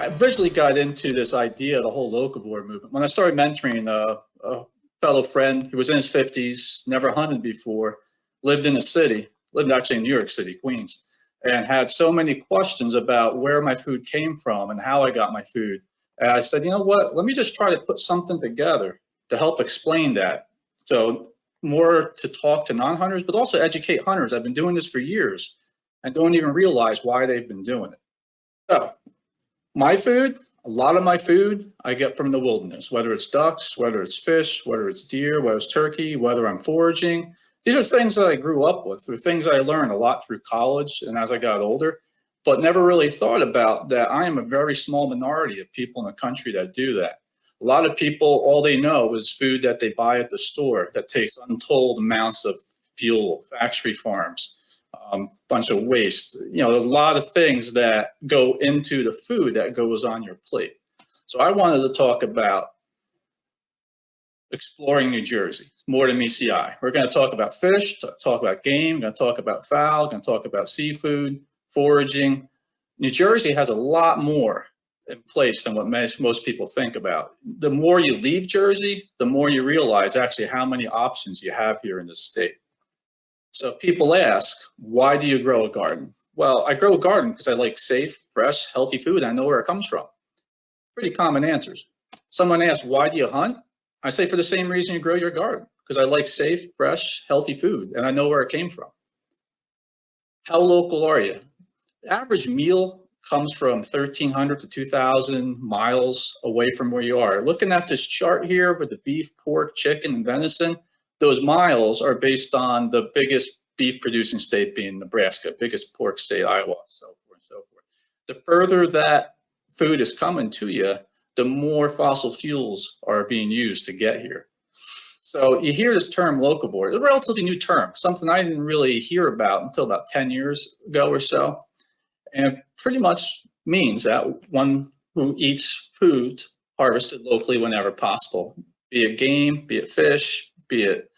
I originally got into this idea, the whole locavore movement, when I started mentoring a fellow friend who was in his 50s, never hunted before, lived in a city, lived actually in New York City, Queens, and had so many questions about where my food came from and how I got my food. And I said, you know what, let me just try to put something together to help explain that. So more to talk to non-hunters, but also educate hunters. I've been doing this for years and don't even realize why they've been doing it. So my food, a lot of my food I get from the wilderness, whether it's ducks, whether it's fish, whether it's deer, whether it's turkey, whether I'm foraging. These are things that I grew up with. They're things I learned a lot through college and as I got older, but never really thought about that I am a very small minority of people in the country that do that. A lot of people, all they know is food that they buy at the store that takes untold amounts of fuel, factory farms, bunch of waste. You know, there's a lot of things that go into the food that goes on your plate. So I wanted to talk about exploring New Jersey, more than meets the eye. We're going to talk about fish, talk about game, we're going to talk about fowl, we're going to talk about seafood, foraging. New Jersey has a lot more in place than what most people think about. The more you leave Jersey, the more you realize actually how many options you have here in the state. So people ask, why do you grow a garden? Well, I grow a garden because I like safe, fresh, healthy food. And I know where it comes from. Pretty common answers. Someone asks, why do you hunt? I say for the same reason you grow your garden, because I like safe, fresh, healthy food, and I know where it came from. How local are you? The average meal comes from 1,300 to 2,000 miles away from where you are. Looking at this chart here with the beef, pork, chicken, and venison, those miles are based on the biggest beef producing state being Nebraska, biggest pork state, Iowa, so forth and so forth. The further that food is coming to you, the more fossil fuels are being used to get here. So you hear this term locavore. It's a relatively new term, something I didn't really hear about until about 10 years ago or so. And it pretty much means that one who eats food harvested locally whenever possible, be it game, be it fish, be it,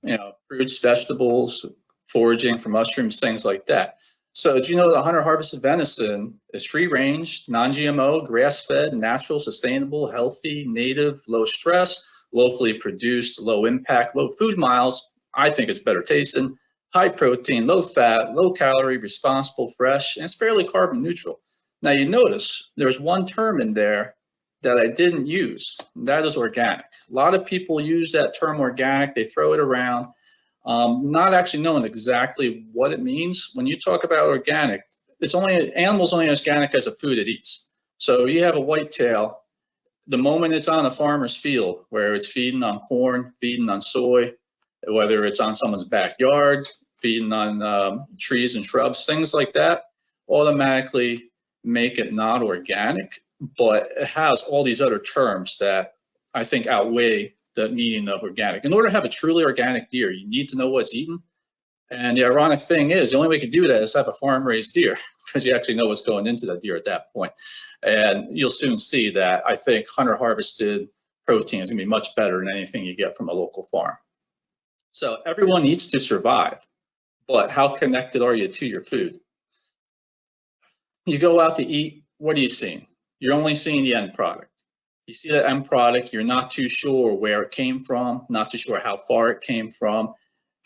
you know, fruits, vegetables, foraging for mushrooms, things like that. So do you know that hunter harvested venison is free range, non-GMO, grass-fed, natural, sustainable, healthy, native, low stress, locally produced, low impact, low food miles. I think it's better tasting, high protein, low fat, low calorie, responsible, fresh, and it's fairly carbon neutral. Now you notice there's one term in there that I didn't use, and that is organic. A lot of people use that term organic, they throw it around, not actually knowing exactly what it means. When you talk about organic, it's only, animals only as organic as the food it eats. So you have a whitetail, the moment it's on a farmer's field, where it's feeding on corn, feeding on soy, whether it's on someone's backyard, feeding on trees and shrubs, things like that, automatically make it not organic, but it has all these other terms that I think outweigh the meaning of organic. In order to have a truly organic deer, you need to know what's eaten. And the ironic thing is, the only way you can do that is have a farm-raised deer, because you actually know what's going into that deer at that point. And you'll soon see that I think hunter-harvested protein is going to be much better than anything you get from a local farm. So everyone needs to survive, but how connected are you to your food? You go out to eat, what are you seeing? You're only seeing the end product. You see that end product, you're not too sure where it came from, not too sure how far it came from,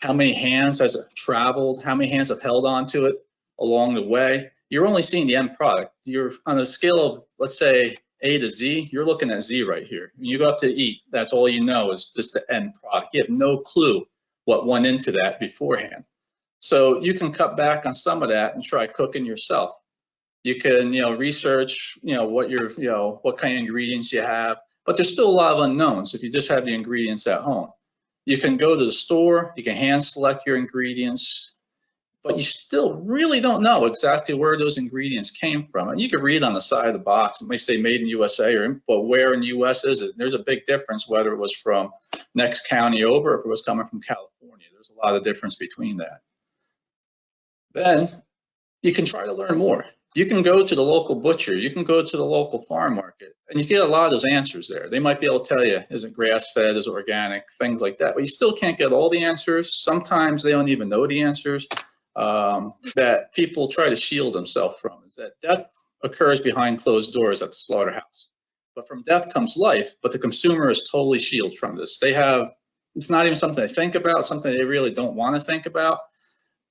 how many hands has it traveled, how many hands have held onto it along the way. You're only seeing the end product. You're on a scale of, let's say, A to Z, you're looking at Z right here. When you go up to eat, that's all you know is just the end product. You have no clue what went into that beforehand. So you can cut back on some of that and try cooking yourself. You can, research, what what kind of ingredients you have, but there's still a lot of unknowns if you just have the ingredients at home. You can go to the store, you can hand select your ingredients, but you still really don't know exactly where those ingredients came from. And you can read on the side of the box, it may say made in USA, but where in the US is it? There's a big difference whether it was from next county over, or if it was coming from California. There's a lot of difference between that. Then you can try to learn more. You can go to the local butcher, you can go to the local farm market, and you get a lot of those answers there. They might be able to tell you, is it grass-fed, is it organic, things like that, but you still can't get all the answers. Sometimes they don't even know the answers. that people try to shield themselves from is that death occurs behind closed doors at the slaughterhouse. But from death comes life, but the consumer is totally shielded from this. It's not even something they think about, something they really don't want to think about.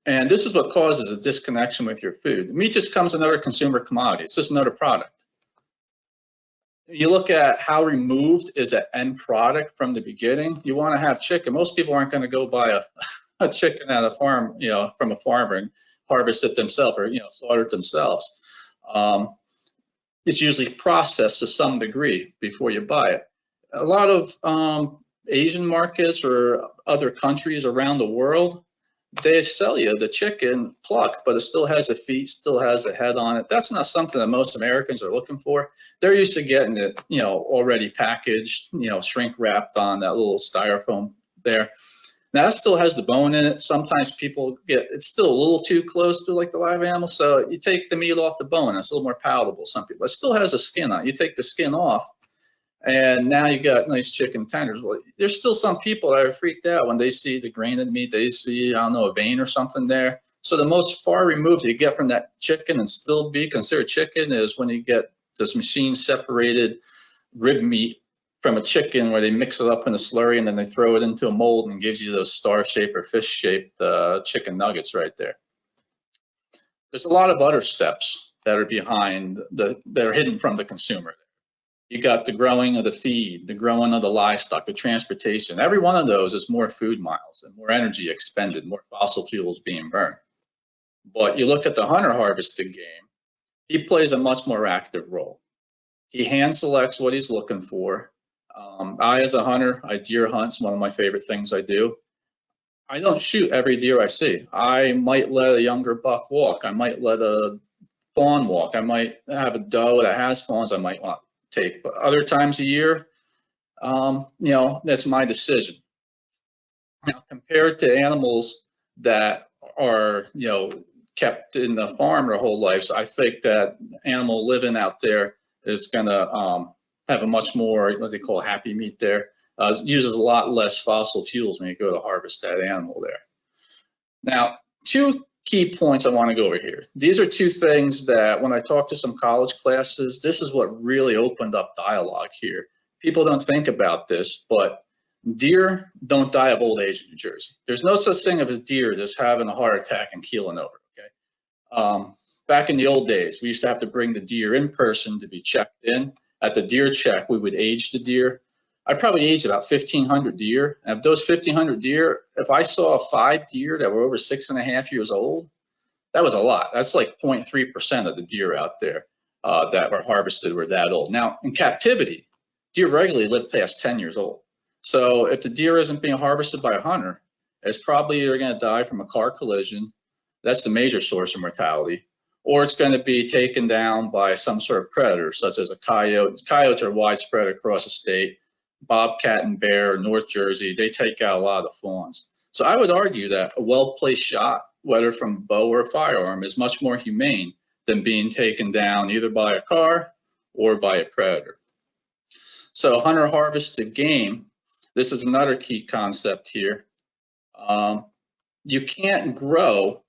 And this is what causes a disconnection with your food. Meat just becomes another consumer commodity. It's just another product. You look at how removed is that end product from the beginning. You want to have chicken. Most people aren't going to go buy a chicken at a farm, from a farmer and harvest it themselves or, slaughter it themselves. It's usually processed to some degree before you buy it. A lot of Asian markets or other countries around the world, they sell you the chicken plucked, but it still has the feet, still has a head on it. That's not something that most Americans are looking for. They're used to getting it, already packaged, shrink wrapped on that little styrofoam there. Now that still has the bone in it. Sometimes people it's still a little too close to like the live animal. So you take the meat off the bone, it's a little more palatable. Some people, it still has a skin on it. You take the skin off, and now you got nice chicken tenders. Well, there's still some people that are freaked out when they see the grain of the meat. They see, I don't know, a vein or something there. So the most far removed you get from that chicken and still be considered chicken is when you get this machine separated rib meat from a chicken where they mix it up in a slurry and then they throw it into a mold and gives you those star-shaped or fish-shaped chicken nuggets right there. There's a lot of other steps that are behind that are hidden from the consumer. You got the growing of the feed, the growing of the livestock, the transportation. Every one of those is more food miles and more energy expended, more fossil fuels being burned. But you look at the hunter-harvested game, he plays a much more active role. He hand selects what he's looking for. I, as a hunter, I deer hunt. It's one of my favorite things I do. I don't shoot every deer I see. I might let a younger buck walk. I might let a fawn walk. I might have a doe that has fawns I might want to take. But other times a year, that's my decision. Now, compared to animals that are, kept in the farm their whole lives, I think that animal living out there is going to have a much more, what they call happy meat there. Uses a lot less fossil fuels when you go to harvest that animal there. Now, two key points I want to go over here. These are two things that when I talk to some college classes, this is what really opened up dialogue here. People don't think about this, but deer don't die of old age in New Jersey. There's no such thing as deer just having a heart attack and keeling over, okay? Back in the old days, we used to have to bring the deer in person to be checked in. At the deer check, we would age the deer. I probably aged about 1,500 deer. And of those 1,500 deer, if I saw 5 deer that were over 6.5 years old, that was a lot. That's like 0.3% of the deer out there that were harvested were that old. Now, in captivity, deer regularly live past 10 years old. So if the deer isn't being harvested by a hunter, it's probably either going to die from a car collision. That's the major source of mortality. Or it's going to be taken down by some sort of predator, such as a coyote. Coyotes are widespread across the state. Bobcat and bear, North Jersey, they take out a lot of fawns. So I would argue that a well-placed shot, whether from a bow or a firearm, is much more humane than being taken down either by a car or by a predator. So hunter-harvested game, this is another key concept here. You can't grow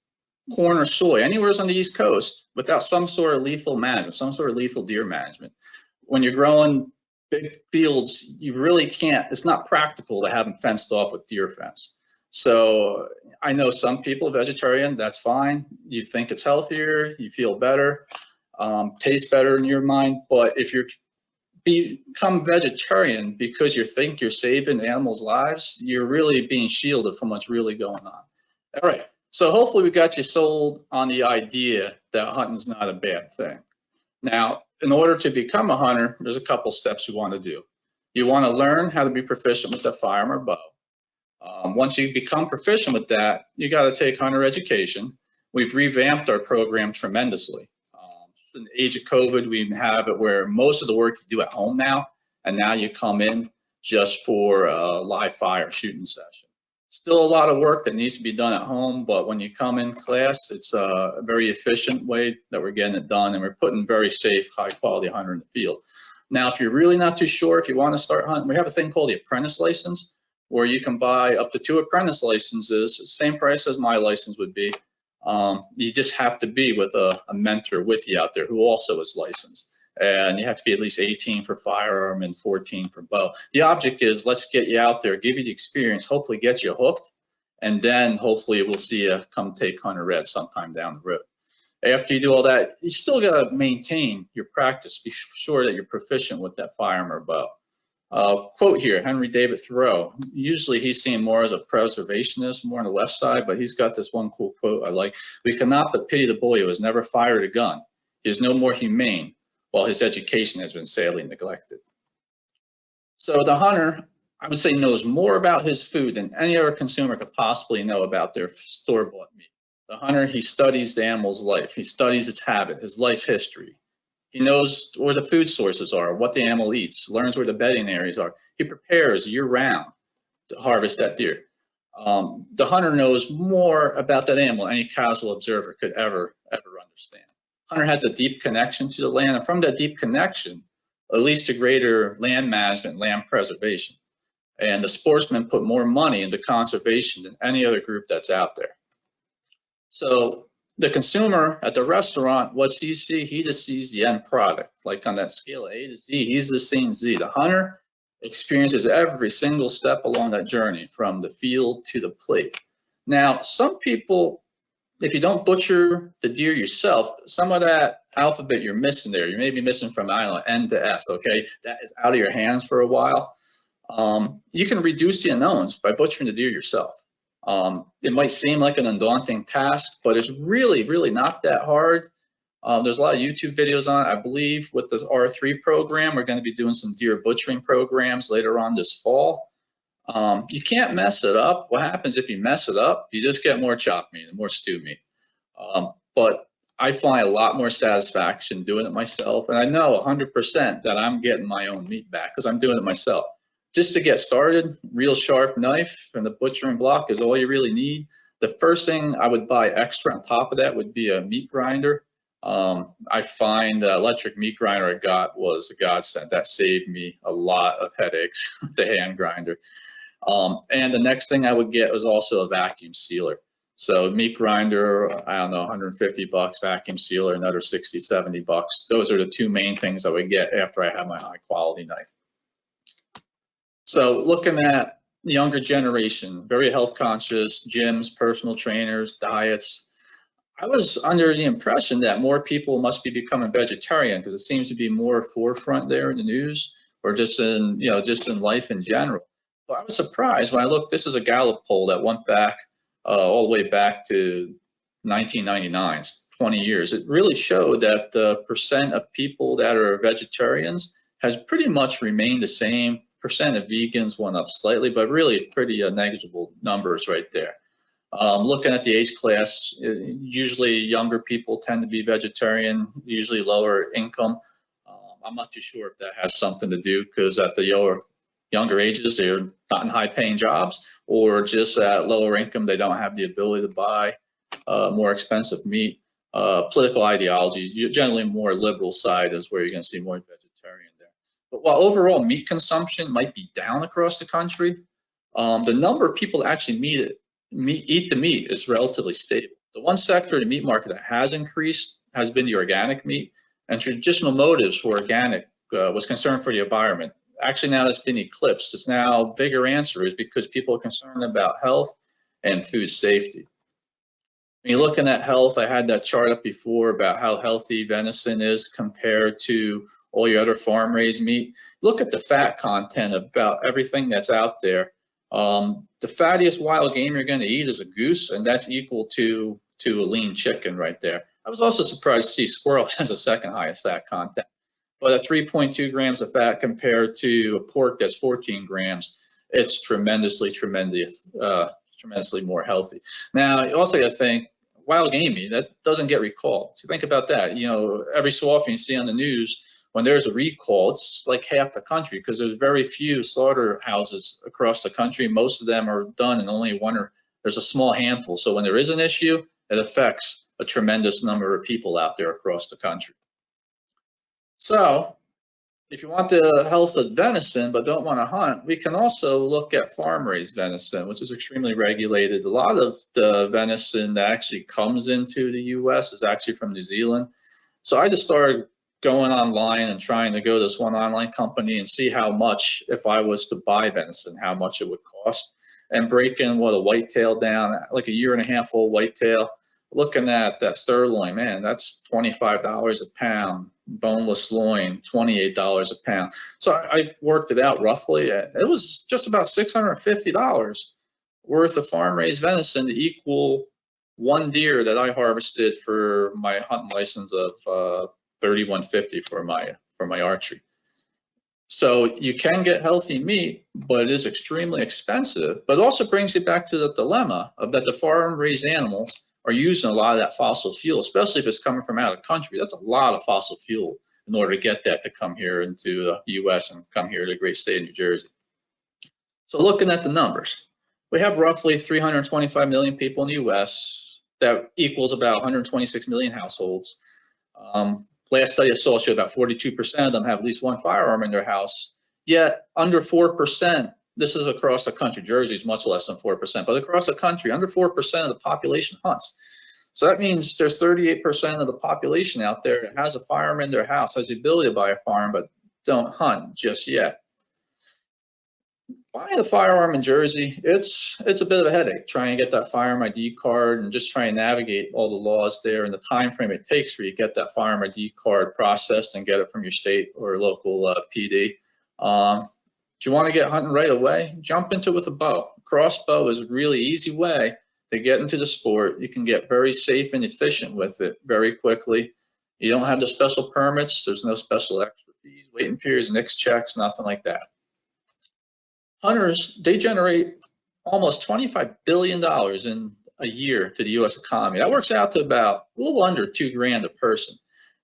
corn or soy anywhere on the East Coast without some sort of lethal management, some sort of lethal deer management. When you're growing big fields, you really can't, it's not practical to have them fenced off with deer fence. So I know some people are vegetarian, that's fine. You think it's healthier, you feel better, tastes better in your mind. But if you become vegetarian because you think you're saving animals' lives, you're really being shielded from what's really going on. All right. So hopefully we got you sold on the idea that hunting's not a bad thing. Now, in order to become a hunter, there's a couple steps you want to do. You want to learn how to be proficient with the firearm or bow. Once you become proficient with that, you got to take hunter education. We've revamped our program tremendously. In the age of COVID, we have it where most of the work you do at home now, and now you come in just for a live fire shooting session. Still a lot of work that needs to be done at home, but when you come in class, it's a very efficient way that we're getting it done, and we're putting very safe, high-quality hunter in the field. Now, if you're really not too sure if you want to start hunting, we have a thing called the Apprentice license, where you can buy up to 2 apprentice licenses, same price as my license would be, You just have to be with a mentor with you out there who also is licensed. And you have to be at least 18 for firearm and 14 for bow. The object is, let's get you out there, give you the experience, hopefully get you hooked, and then hopefully we'll see you come take hunter red sometime down the road. After you do all that, you still got to maintain your practice. Be sure that you're proficient with that firearm or bow. Quote here, Henry David Thoreau. Usually he's seen more as a preservationist, more on the left side, but he's got this one cool quote I like. We cannot but pity the boy who has never fired a gun. He is no more humane, while his education has been sadly neglected. So the hunter, I would say, knows more about his food than any other consumer could possibly know about their store-bought meat. The hunter, he studies the animal's life. He studies its habit, his life history. He knows where the food sources are, what the animal eats, learns where the bedding areas are. He prepares year-round to harvest that deer. The hunter knows more about that animal than any casual observer could ever understand. Hunter has a deep connection to the land, and from that deep connection, it leads to greater land management, land preservation. And the sportsmen put more money into conservation than any other group that's out there. So the consumer at the restaurant, what's he see? He just sees the end product. Like on that scale of A to Z, he's just seeing Z. The hunter experiences every single step along that journey from the field to the plate. Now, some people, if you don't butcher the deer yourself, some of that alphabet you're missing there, you may be missing from, I don't know, N to S, okay? That is out of your hands for a while. You can reduce the unknowns by butchering the deer yourself. It might seem like an undaunting task, but it's really, really not that hard. There's a lot of YouTube videos on it. I believe with the R3 program, we're going to be doing some deer butchering programs later on this fall. You can't mess it up. What happens if you mess it up? You just get more chopped meat and more stew meat. But I find a lot more satisfaction doing it myself. And I know 100% that I'm getting my own meat back because I'm doing it myself. Just to get started, real sharp knife and the butchering block is all you really need. The first thing I would buy extra on top of that would be a meat grinder. I find the electric meat grinder I got was a godsend. That saved me a lot of headaches with the hand grinder. And the next thing I would get was also a vacuum sealer. So meat grinder, I don't know, 150 bucks, vacuum sealer, another 60, 70 bucks. Those are the two main things I would get after I have my high quality knife. So looking at the younger generation, very health conscious, gyms, personal trainers, diets. I was under the impression that more people must be becoming vegetarian because it seems to be more forefront there in the news or just in, just in life in general. But I was surprised when I looked, this is a Gallup poll that went back all the way back to 1999, 20 years. It really showed that the percent of people that are vegetarians has pretty much remained the same. Percent of vegans went up slightly, but really pretty negligible numbers right there. Looking at the age class, usually younger people tend to be vegetarian, usually lower income. I'm not too sure if that has something to do because at the younger ages, they're not in high paying jobs, or just at lower income, they don't have the ability to buy more expensive meat. Political ideologies, generally more liberal side is where you're going to see more vegetarian there. But while overall meat consumption might be down across the country, the number of people that actually eat the meat is relatively stable. The one sector of the meat market that has increased has been the organic meat, and traditional motives for organic was concern for the environment. Actually, now that's been eclipsed. It's now bigger answer is because people are concerned about health and food safety. When you're looking at health, I had that chart up before about how healthy venison is compared to all your other farm-raised meat. Look at the fat content about everything that's out there. The fattiest wild game you're going to eat is a goose, and that's equal to a lean chicken right there. I was also surprised to see squirrel has the second highest fat content, but at 3.2 grams of fat compared to a pork that's 14 grams, it's tremendously more healthy. Now, you also got to think, wild game meat, that doesn't get recalled. So think about that. Every so often you see on the news, when there's a recall, it's like half the country because there's very few slaughterhouses across the country. Most of them are done in only there's a small handful. So when there is an issue, it affects a tremendous number of people out there across the country. So If you want the health of venison but don't want to hunt, we can also look at farm-raised venison, which is extremely regulated. A lot of the venison that actually comes into the U.S. is actually from New Zealand. So I just started going online and trying to go to this one online company and see how much, if I was to buy venison, how much it would cost, and breaking what a whitetail down, like a 1.5-year old whitetail. Looking at that sirloin, man, that's $25 a pound. Boneless loin, $28 a pound. So I worked it out roughly. It was just about $650 worth of farm-raised venison to equal one deer that I harvested for my hunting license of $3,150 for my archery. So you can get healthy meat, but it is extremely expensive. But it also brings you back to the dilemma of that the farm-raised animals are using a lot of that fossil fuel, especially if it's coming from out of the country. That's a lot of fossil fuel in order to get that to come here into the U.S. and come here to the great state of New Jersey. So looking at the numbers, we have roughly 325 million people in the U.S. That equals about 126 million households. Last study I saw showed about 42% of them have at least one firearm in their house, yet under 4%. This is across the country. Jersey is much less than 4%, but across the country, under 4% of the population hunts. So that means there's 38% of the population out there that has a firearm in their house, has the ability to buy a firearm, but don't hunt just yet. Buying a firearm in Jersey, it's a bit of a headache trying to get that firearm ID card and just trying to navigate all the laws there and the time frame it takes for you to get that firearm ID card processed and get it from your state or local PD. If you want to get hunting right away, jump into it with a bow. Crossbow is a really easy way to get into the sport. You can get very safe and efficient with it very quickly. You don't have the special permits. There's no special extra fees, waiting periods, NICS checks, nothing like that. Hunters, they generate almost $25 billion in a year to the U.S. economy. That works out to about a little under $2,000 a person.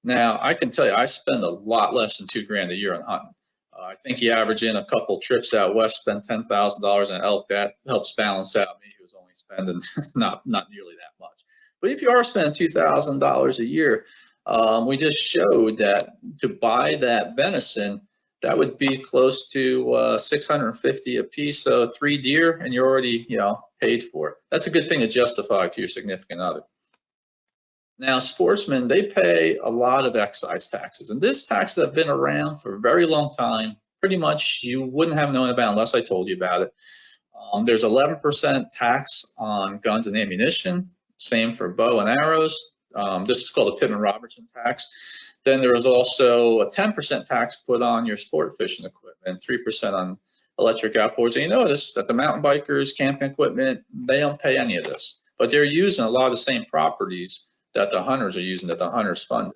Now, I can tell you, I spend a lot less than $2,000 a year on hunting. I think you average in a couple trips out west, spend $10,000 on elk. That helps balance out me, who's only spending not nearly that much. But if you are spending $2,000 a year, we just showed that to buy that venison, that would be close to $650 a piece. So 3 deer, and you're already paid for it. That's a good thing to justify to your significant other. Now, sportsmen, they pay a lot of excise taxes, and this taxes have been around for a very long time. Pretty much you wouldn't have known about it unless I told you about it. There's 11% tax on guns and ammunition, same for bow and arrows. This is called the Pittman-Robertson tax. Then there is also a 10% tax put on your sport fishing equipment, 3% on electric outboards. And you notice that the mountain bikers, camping equipment, they don't pay any of this, but they're using a lot of the same properties that the hunters are using, that the hunters funded.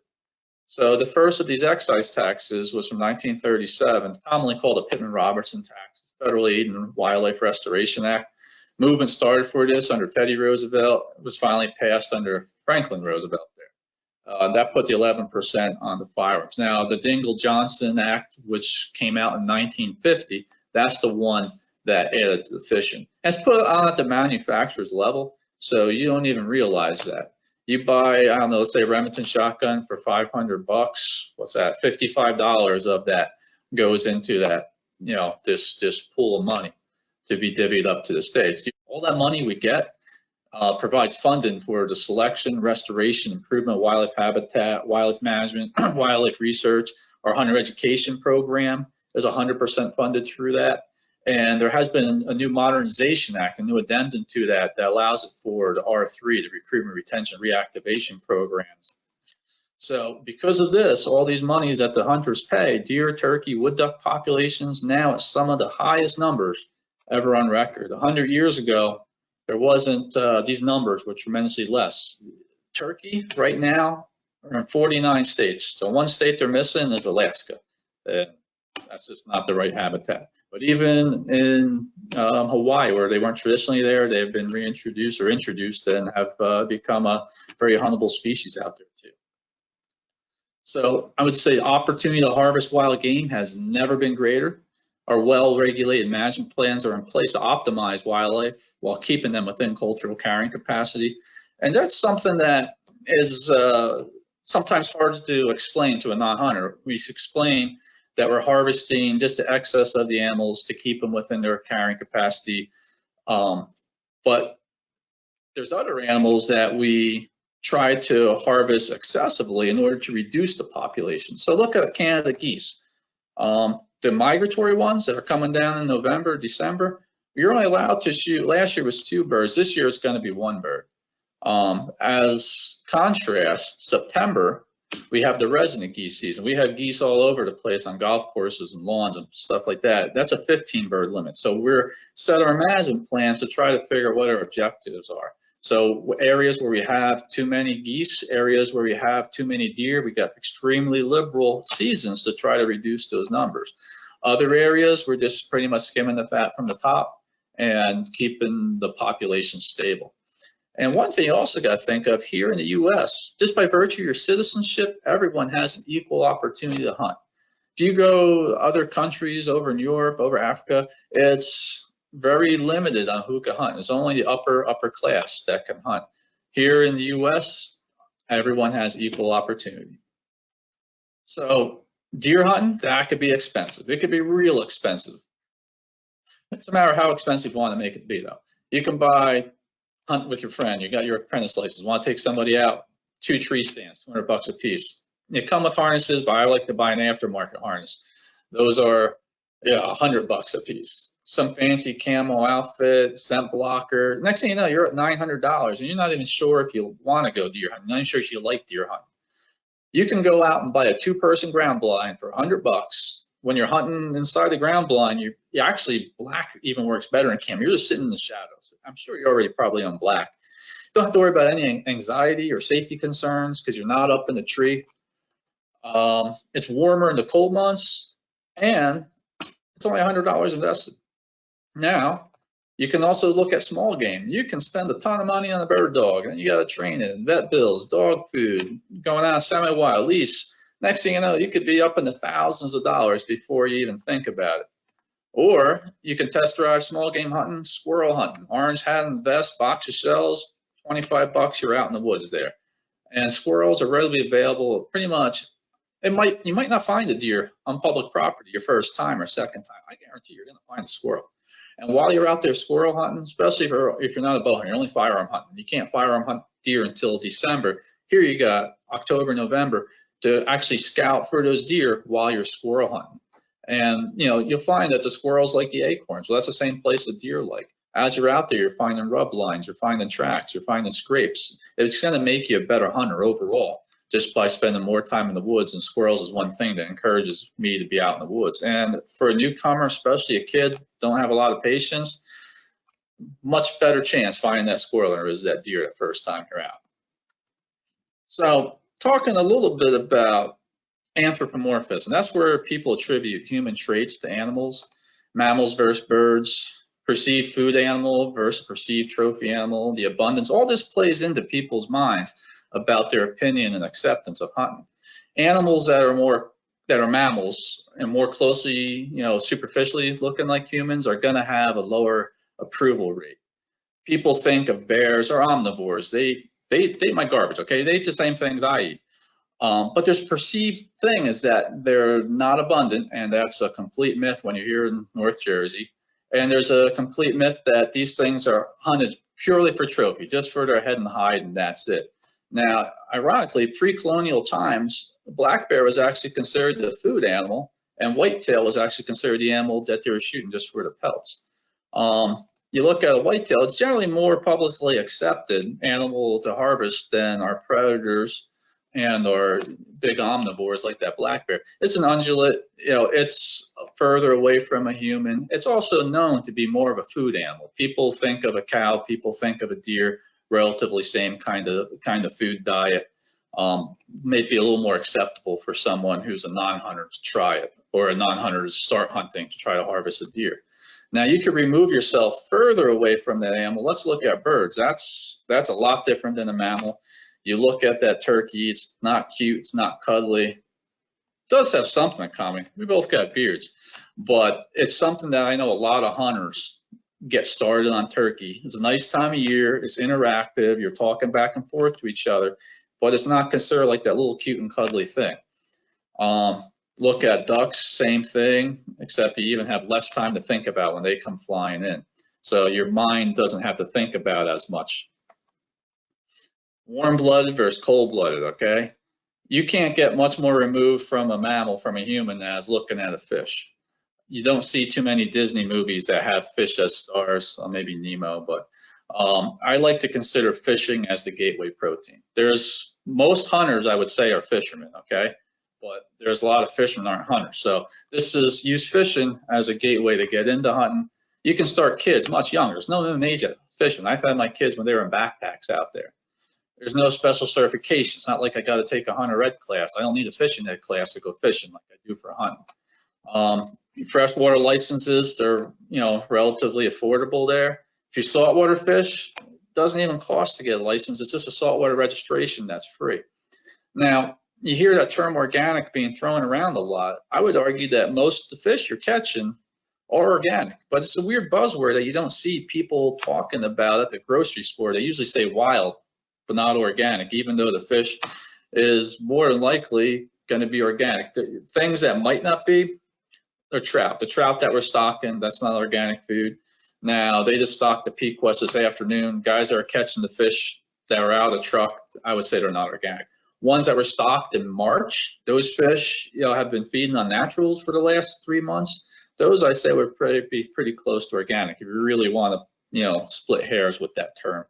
So the first of these excise taxes was from 1937, commonly called the Pittman-Robertson tax, Federal Aid and Wildlife Restoration Act. Movement started for this under Teddy Roosevelt. It was finally passed under Franklin Roosevelt there. That put the 11% on the firearms. Now, the Dingell-Johnson Act, which came out in 1950, that's the one that added to the fishing. And it's put on at the manufacturer's level, so you don't even realize that. You buy, I don't know, let's say a Remington shotgun for $500. What's that? $55 of that goes into that, this pool of money to be divvied up to the states. All that money we get provides funding for the selection, restoration, improvement of wildlife habitat, wildlife management, wildlife research. Our hunter education program is 100% funded through that. And there has been a new modernization act, a new addendum to that allows it for the R3, the recruitment, retention, reactivation programs. So because of this, all these monies that the hunters pay, deer, turkey, wood duck populations now at some of the highest numbers ever on record. 100 years ago, there wasn't, these numbers were tremendously less. Turkey right now are in 49 states. So one state they're missing is Alaska. That's just not the right habitat. But even in Hawaii, where they weren't traditionally there, they've been reintroduced or introduced and have become a very huntable species out there too. So I would say the opportunity to harvest wild game has never been greater. Our well-regulated management plans are in place to optimize wildlife while keeping them within cultural carrying capacity. And that's something that is sometimes hard to explain to a non-hunter. We explain that we're harvesting just the excess of the animals to keep them within their carrying capacity. But there's other animals that we try to harvest excessively in order to reduce the population. So look at Canada geese. The migratory ones that are coming down in November, December, you're only allowed to shoot, last year was 2 birds, this year it's going to be 1 bird. As contrast, September, we have the resident geese season. We have geese all over the place on golf courses and lawns and stuff like that. That's a 15 bird limit. So we're set our management plans to try to figure out what our objectives are. So areas where we have too many geese, areas where we have too many deer, we got extremely liberal seasons to try to reduce those numbers. Other areas, we're just pretty much skimming the fat from the top and keeping the population stable. And one thing you also got to think of here in the U.S., just by virtue of your citizenship, everyone has an equal opportunity to hunt. If you go to other countries over in Europe, over Africa, it's very limited on who can hunt. It's only the upper class that can hunt. Here in the U.S., everyone has equal opportunity. So deer hunting, that could be expensive. It could be real expensive. It doesn't matter how expensive you want to make it be, though. You can hunt with your friend. You got your apprentice license. Want to take somebody out? 2 tree stands, $200 a piece. They come with harnesses, but I like to buy an aftermarket harness. Those are $100 a piece. Some fancy camo outfit, scent blocker. Next thing you know, you're at $900, and you're not even sure if you want to go deer hunting. You're not even sure if you like deer hunting. You can go out and buy a 2-person ground blind for $100. When you're hunting inside the ground blind, you actually, black even works better in camo. You're just sitting in the shadows. I'm sure you're already probably on black. Don't have to worry about any anxiety or safety concerns because you're not up in the tree. It's warmer in the cold months, and it's only $100 invested. Now, you can also look at small game. You can spend a ton of money on a bird dog, and you got to train it, vet bills, dog food, going out semi-wild, lease. Next thing you know, you could be up in the thousands of dollars before you even think about it. Or you can test drive small game hunting, squirrel hunting, orange hat and vest, box of shells, $25, you're out in the woods there. And squirrels are readily available pretty much. You might not find a deer on public property your first time or second time. I guarantee you're going to find a squirrel. And while you're out there squirrel hunting, especially if you're not a bow hunter, you're only firearm hunting. You can't firearm hunt deer until December. Here you got October, November to actually scout for those deer while you're squirrel hunting. And you'll find that the squirrels like the acorns. Well, that's the same place the deer like. As you're out there, you're finding rub lines, you're finding tracks, you're finding scrapes. It's going to make you a better hunter overall, just by spending more time in the woods. And squirrels is one thing that encourages me to be out in the woods. And for a newcomer, especially a kid, don't have a lot of patience, much better chance finding that squirrel than there is that deer the first time you're out. So talking a little bit about anthropomorphism, that's where people attribute human traits to animals, mammals versus birds, perceived food animal versus perceived trophy animal, the abundance, all this plays into people's minds about their opinion and acceptance of hunting. Animals that are mammals and more closely, superficially looking like humans are going to have a lower approval rate. People think of bears or omnivores. They eat my garbage, okay? They eat the same things I eat. But there's perceived thing is that they're not abundant, and that's a complete myth when you're here in North Jersey. And there's a complete myth that these things are hunted purely for trophy, just for their head and hide, and that's it. Now, ironically, pre-colonial times, the black bear was actually considered the food animal, and whitetail was actually considered the animal that they were shooting just for the pelts. You look at a whitetail, it's generally more publicly accepted animal to harvest than our predators and our big omnivores like that black bear. It's an ungulate, it's further away from a human. It's also known to be more of a food animal. People think of a cow, people think of a deer, relatively same kind of food diet. Maybe a little more acceptable for someone who's a non-hunter to try it, or a non-hunter to start hunting to try to harvest a deer. Now you can remove yourself further away from that animal. Let's look at birds. That's a lot different than a mammal. You look at that turkey, it's not cute, it's not cuddly. It does have something in common. We both got beards, but it's something that I know a lot of hunters get started on turkey. It's a nice time of year, it's interactive, you're talking back and forth to each other, but it's not considered like that little cute and cuddly thing. Look at ducks, same thing, except you even have less time to think about when they come flying in. So your mind doesn't have to think about as much. Warm-blooded versus cold-blooded, okay? You can't get much more removed from a mammal, from a human, as looking at a fish. You don't see too many Disney movies that have fish as stars, maybe Nemo, but I like to consider fishing as the gateway protein. Most hunters, I would say, are fishermen, okay? But there's a lot of fishermen aren't hunters. So this is use fishing as a gateway to get into hunting. You can start kids much younger. There's no minimum age of fishing. I've had my kids when they were in backpacks out there. There's no special certification. It's not like I got to take a hunter ed class. I don't need a fishing ed class to go fishing like I do for hunting. Freshwater licenses, they're relatively affordable there. If you saltwater fish, it doesn't even cost to get a license. It's just a saltwater registration that's free. Now, you hear that term organic being thrown around a lot. I would argue that most of the fish you're catching are organic, but it's a weird buzzword that you don't see people talking about at the grocery store. They usually say wild, but not organic, even though the fish is more than likely going to be organic. The things that might not be are trout. The trout that we're stocking, that's not organic food. Now, they just stocked the Pequest this afternoon. Guys that are catching the fish that are out of the truck, I would say they're not organic. Ones that were stocked in March, those fish have been feeding on naturals for the last 3 months. Those, I say, would be pretty close to organic if you really want to split hairs with that term.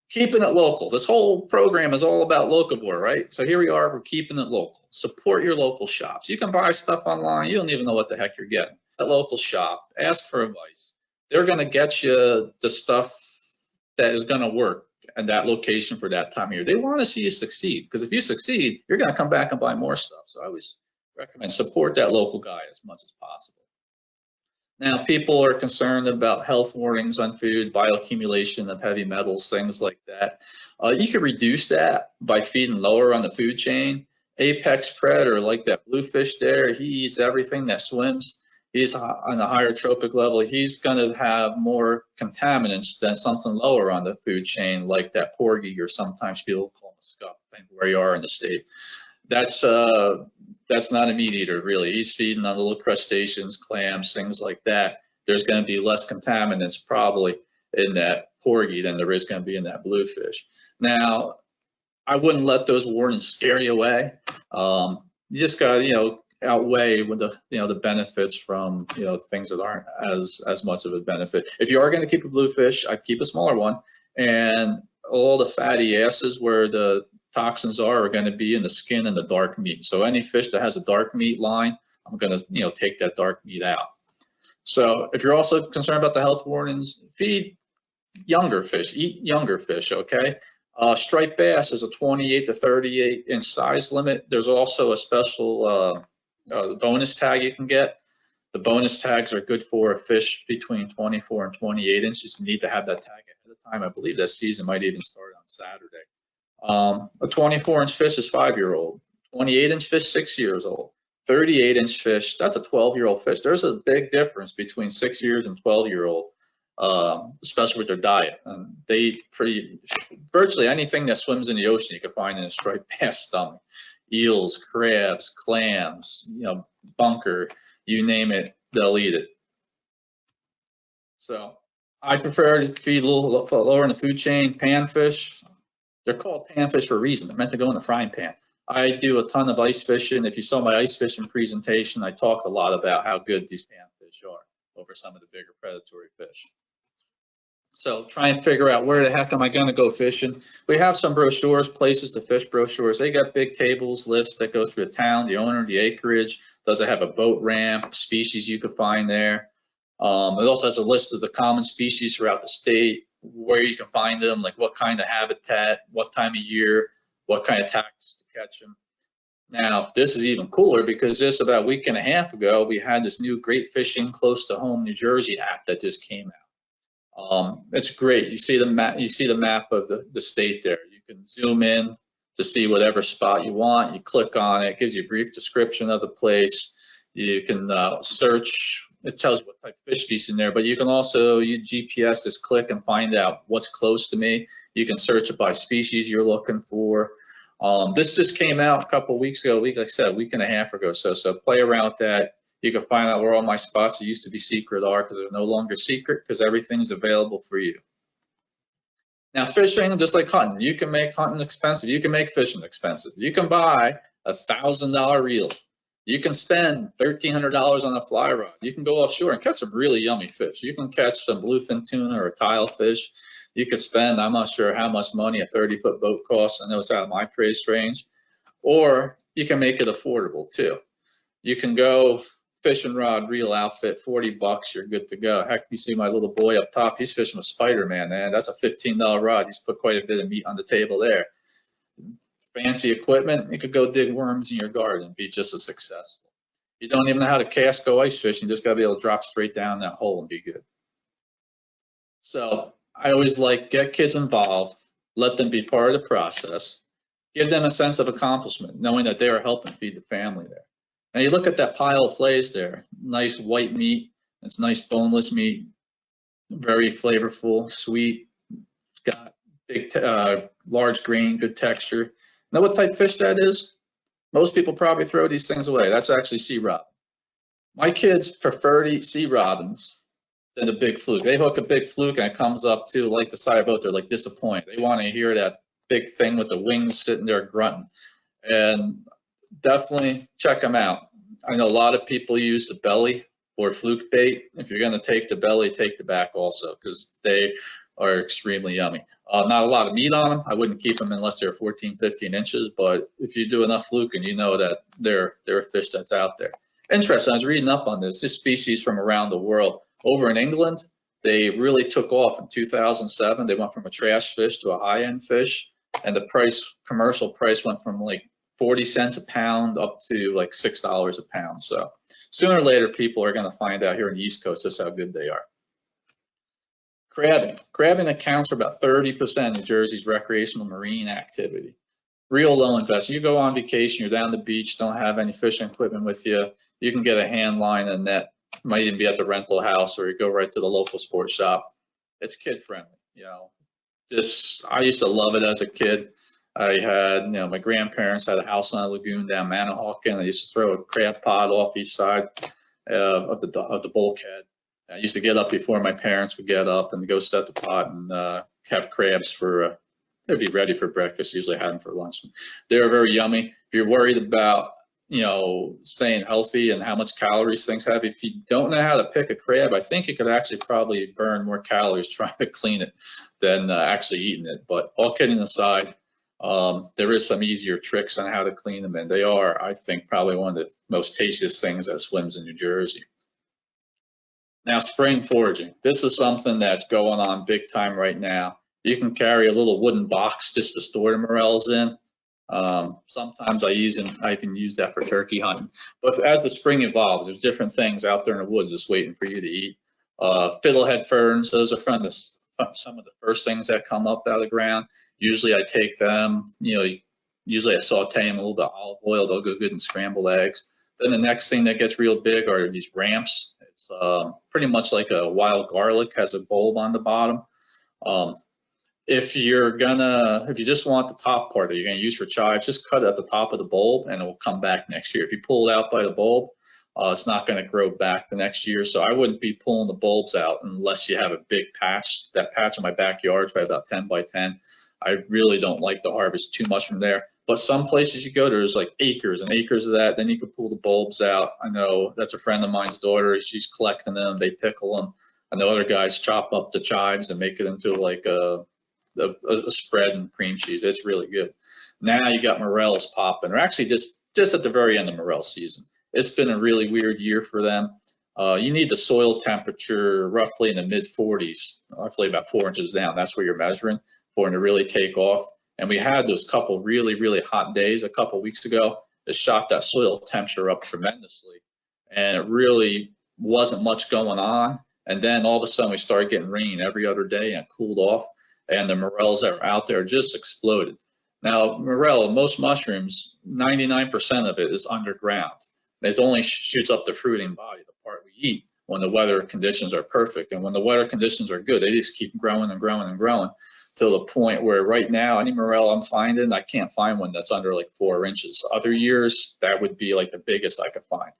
Keeping it local. This whole program is all about Locavore, right? So here we are, we're keeping it local. Support your local shops. You can buy stuff online. You don't even know what the heck you're getting. At local shop, ask for advice. They're going to get you the stuff that is going to work at that location for that time of year. They want to see you succeed, because if you succeed, you're going to come back and buy more stuff. So I always recommend support that local guy as much as possible. Now, people are concerned about health warnings on food, bioaccumulation of heavy metals, things like that. You can reduce that by feeding lower on the food chain. Apex predator, like that bluefish there, he eats everything that swims. He's on a higher trophic level. He's going to have more contaminants than something lower on the food chain, like that porgy, or sometimes people call him a scup, depending where you are in the state. That's not a meat eater, really. He's feeding on little crustaceans, clams, things like that. There's going to be less contaminants probably in that porgy than there is going to be in that bluefish. Now, I wouldn't let those warnings scare you away. You just got to, outweigh with the benefits from things that aren't as much of a benefit. If you are going to keep a bluefish, I'd keep a smaller one, and all the fatty acids where the toxins are going to be in the skin and the dark meat. So any fish that has a dark meat line, I'm going to take that dark meat out. So if you're also concerned about the health warnings, feed younger fish, eat younger fish, okay? Striped bass is a 28 to 38 inch size limit. There's also a special bonus tag you can get. The bonus tags are good for a fish between 24 and 28 inches. You need to have that tag ahead of time. I believe that season might even start on Saturday. A 24-inch fish is 5-year-old. 28-inch fish, 6 years old. 38-inch fish, that's a 12-year-old fish. There's a big difference between 6 years and 12-year-old, especially with their diet. They eat virtually anything that swims in the ocean you can find in a striped bass stomach. Eels, crabs, clams, bunker, you name it, they'll eat it. So I prefer to feed a little lower in the food chain. Panfish, they're called panfish for a reason. They're meant to go in a frying pan. I do a ton of ice fishing. If you saw my ice fishing presentation, I talked a lot about how good these panfish are over some of the bigger predatory fish. So try and figure out where the heck am I going to go fishing. We have some brochures, places to fish brochures. They got big tables, lists that go through the town, the owner, the acreage. Does it have a boat ramp, species you could find there? It also has a list of the common species throughout the state, where you can find them, like what kind of habitat, what time of year, what kind of tactics to catch them. Now, this is even cooler because just about a week and a half ago, we had this new Great Fishing Close to Home New Jersey app that just came out. It's great. You see the map. You see the map of the state there. You can zoom in to see whatever spot you want. You click on it. It gives you a brief description of the place. You can search. It tells you what type of fish species in there. But you can also use GPS. Just click and find out what's close to me. You can search it by species you're looking for. This just came out a couple weeks ago, like I said, a week and a half ago. So play around with that. You can find out where all my spots that used to be secret are, because they're no longer secret, because everything's available for you. Now, fishing, just like hunting, you can make hunting expensive. You can make fishing expensive. You can buy a $1,000 reel. You can spend $1,300 on a fly rod. You can go offshore and catch some really yummy fish. You can catch some bluefin tuna or tilefish. You could spend, I'm not sure how much money a 30-foot boat costs. I know it's out of my price range. Or you can make it affordable too. You can go fishing rod, reel outfit, 40 bucks, you're good to go. Heck, you see my little boy up top, he's fishing with Spider-Man, man. That's a $15 rod. He's put quite a bit of meat on the table there. Fancy equipment, you could go dig worms in your garden and be just as successful. You don't even know how to cast, go ice fishing, you just gotta be able to drop straight down that hole and be good. So I always like, get kids involved, let them be part of the process, give them a sense of accomplishment, knowing that they are helping feed the family there. Now you look at that pile of fillets there, nice white meat, it's nice boneless meat, very flavorful, sweet, it's got big, large grain, good texture. Know what type of fish that is? Most people probably throw these things away. That's actually sea robin. My kids prefer to eat sea robins than a big fluke. They hook a big fluke and it comes up to like the side of the boat, they're like disappointed. They want to hear that big thing with the wings sitting there grunting. And definitely check them out. I know a lot of people use the belly or fluke bait. If you're going to take the belly, take the back also, because they are extremely yummy. Not a lot of meat on them. I wouldn't keep them unless they're 14, 15 inches, but if you do enough fluking, you know that they're a fish that's out there. Interesting, I was reading up on this species from around the world. Over in England, they really took off in 2007. They went from a trash fish to a high-end fish, and the price, commercial price, went from like 40 cents a pound up to like $6 a pound. So sooner or later, people are going to find out here on the East Coast just how good they are. Crabbing. Crabbing accounts for about 30% of New Jersey's recreational marine activity. Real low investment. You go on vacation, you're down the beach, don't have any fishing equipment with you, you can get a hand line and net. Might even be at the rental house, or you go right to the local sports shop. It's kid friendly, you know. I used to love it as a kid. I had, you know, my grandparents had a house on a lagoon down Manahawkin. I used to throw a crab pod off each side of the bulkhead. I used to get up before my parents would get up and go set the pot and have crabs for, they'd be ready for breakfast. Usually I had them for lunch. They were very yummy. If you're worried about, you know, staying healthy and how much calories things have, if you don't know how to pick a crab, I think you could actually probably burn more calories trying to clean it than actually eating it. But all kidding aside, there is some easier tricks on how to clean them, and they are, I think, probably one of the most tastiest things that swims in New Jersey. Now, spring foraging. This is something that's going on big time right now. You can carry a little wooden box just to store the morels in. Sometimes I even use that for turkey hunting. But as the spring evolves, there's different things out there in the woods just waiting for you to eat. Fiddlehead ferns, those are some of the first things that come up out of the ground. Usually I take them, you know, usually I saute them a little bit of olive oil, they'll go good in scrambled eggs. Then the next thing that gets real big are these ramps. It's pretty much like a wild garlic, has a bulb on the bottom. If you just want the top part that you're going to use for chives, just cut it at the top of the bulb and it will come back next year. If you pull it out by the bulb, it's not going to grow back the next year. So I wouldn't be pulling the bulbs out unless you have a big patch. That patch in my backyard is about 10 by 10. I really don't like to harvest too much from there. But some places you go, there's like acres and acres of that. Then you can pull the bulbs out. I know that's a friend of mine's daughter. She's collecting them. They pickle them. I know other guys chop up the chives and make it into like a spread and cream cheese. It's really good. Now you got morels popping. They're actually just at the very end of morel season. It's been a really weird year for them. You need the soil temperature roughly in the mid 40s, roughly about 4 inches down. That's where you're measuring for them to really take off. And we had those couple really, really hot days a couple weeks ago that shot that soil temperature up tremendously. And it really wasn't much going on. And then all of a sudden we started getting rain every other day and it cooled off. And the morels that are out there just exploded. Now, morel, most mushrooms, 99% of it is underground. It only shoots up the fruiting body, the part we eat, when the weather conditions are perfect. And when the weather conditions are good, they just keep growing and growing and growing. to the point where right now, any morel I'm finding, I can't find one that's under like 4 inches. Other years, that would be like the biggest I could find.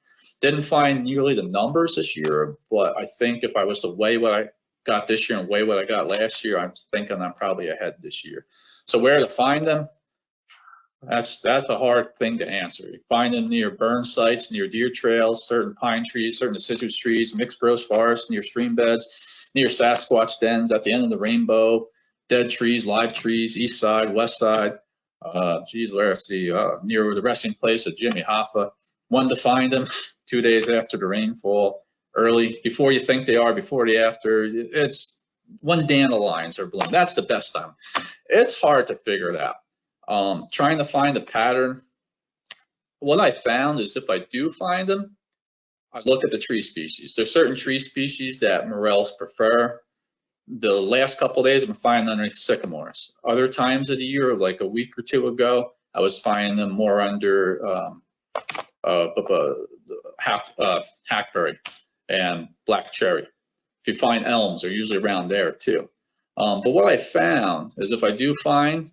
Didn't find nearly the numbers this year, but I think if I was to weigh what I got this year and weigh what I got last year, I'm thinking I'm probably ahead this year. So where to find them? That's a hard thing to answer. You find them near burn sites, near deer trails, certain pine trees, certain deciduous trees, mixed gross forests, near stream beds, near Sasquatch dens, at the end of the rainbow, dead trees, live trees, east side, west side. Let's see, near the resting place of Jimmy Hoffa. When to find them? 2 days after the rainfall, early, before you think they are, before the after. It's when dandelions are blooming. That's the best time. It's hard to figure it out. Trying to find a pattern. What I found is if I do find them, I look at the tree species. There's certain tree species that morels prefer. The last couple of days, I've been finding underneath sycamores. Other times of the year, like a week or two ago, I was finding them more under hackberry and black cherry. If you find elms, they're usually around there too. But what I found is if I do find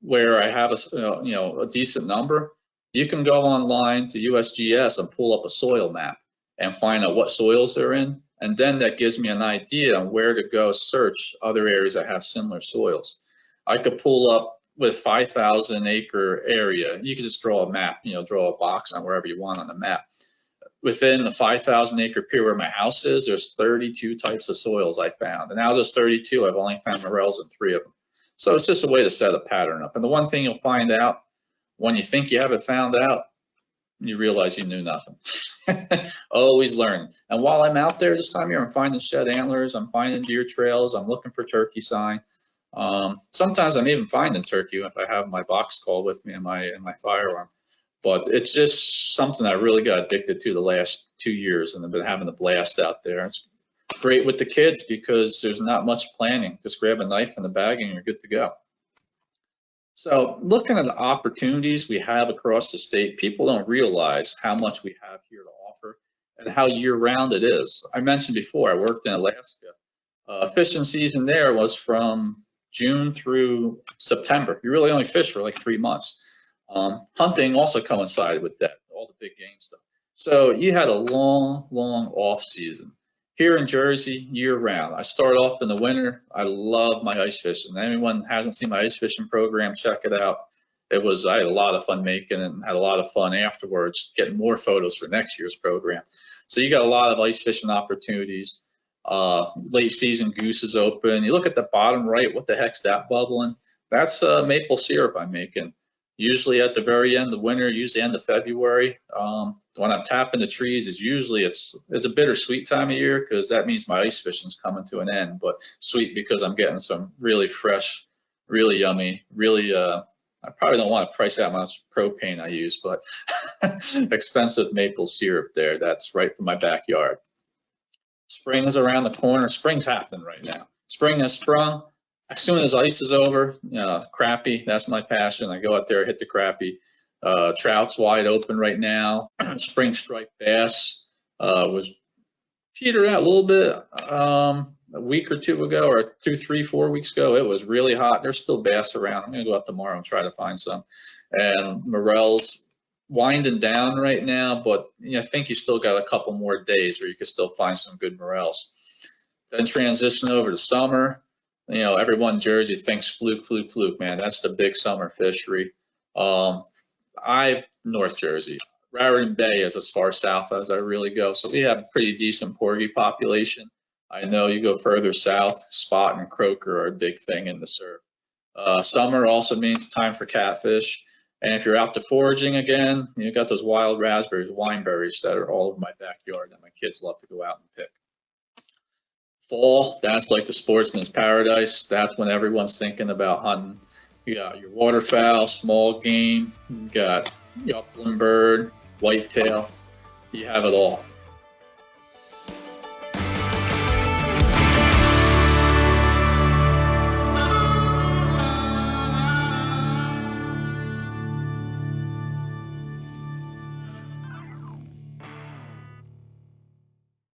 where I have a decent number, you can go online to USGS and pull up a soil map and find out what soils they're in, and then that gives me an idea on where to go search other areas that have similar soils. I could pull up with 5,000 acre area. You can just draw a map, draw a box on wherever you want on the map. Within the 5,000 acre period where my house is, there's 32 types of soils I found, and out of those 32, I've only found morels in 3 of them. So it's just a way to set a pattern up. And the one thing you'll find out when you think you have it found out, you realize you knew nothing. Always learn. And while I'm out there this time of year, I'm finding shed antlers, I'm finding deer trails, I'm looking for turkey sign. Sometimes I'm even finding turkey if I have my box call with me and my firearm. But it's just something I really got addicted to the last 2 years, and I've been having a blast out there. It's great with the kids because there's not much planning. Just grab a knife and a bag and you're good to go. So looking at the opportunities we have across the state, people don't realize how much we have here to offer and how year-round it is. I mentioned before, I worked in Alaska. Fishing season there was from June through September. You really only fish for like 3 months. Hunting also coincided with that, all the big game stuff. So you had a long, long off season. Here in Jersey, year-round. I start off in the winter. I love my ice fishing. Anyone hasn't seen my ice fishing program, check it out. I had a lot of fun making it and had a lot of fun afterwards getting more photos for next year's program. So you got a lot of ice fishing opportunities. Late season goose is open. You look at the bottom right, what the heck's that bubbling? That's maple syrup I'm making. Usually at the very end of winter, usually end of February. When I'm tapping the trees, it's a bittersweet time of year because that means my ice fishing's coming to an end, but sweet because I'm getting some really fresh, really yummy, really, I probably don't want to price out how much propane I use, but expensive maple syrup there. That's right from my backyard. Spring is around the corner. Spring's happening right now. Spring has sprung. As soon as ice is over, crappie, that's my passion. I go out there, hit the crappie. Trout's wide open right now. Spring striped bass was petered out a little bit a week or two ago, or 2, 3, 4 weeks ago. It was really hot. There's still bass around. I'm going to go out tomorrow and try to find some. And morels winding down right now, but I think you still got a couple more days where you could still find some good morels. Then transition over to summer. Everyone in Jersey thinks fluke, man. That's the big summer fishery. North Jersey. Raritan Bay is as far south as I really go. So we have a pretty decent porgy population. I know you go further south, spot and croaker are a big thing in the surf. Summer also means time for catfish. And if you're out to foraging again, you got those wild raspberries, wineberries that are all over my backyard that my kids love to go out and pick. Fall, that's like the sportsman's paradise. That's when everyone's thinking about hunting. You got your waterfowl, small game, you got your upland bird, whitetail. You have it all.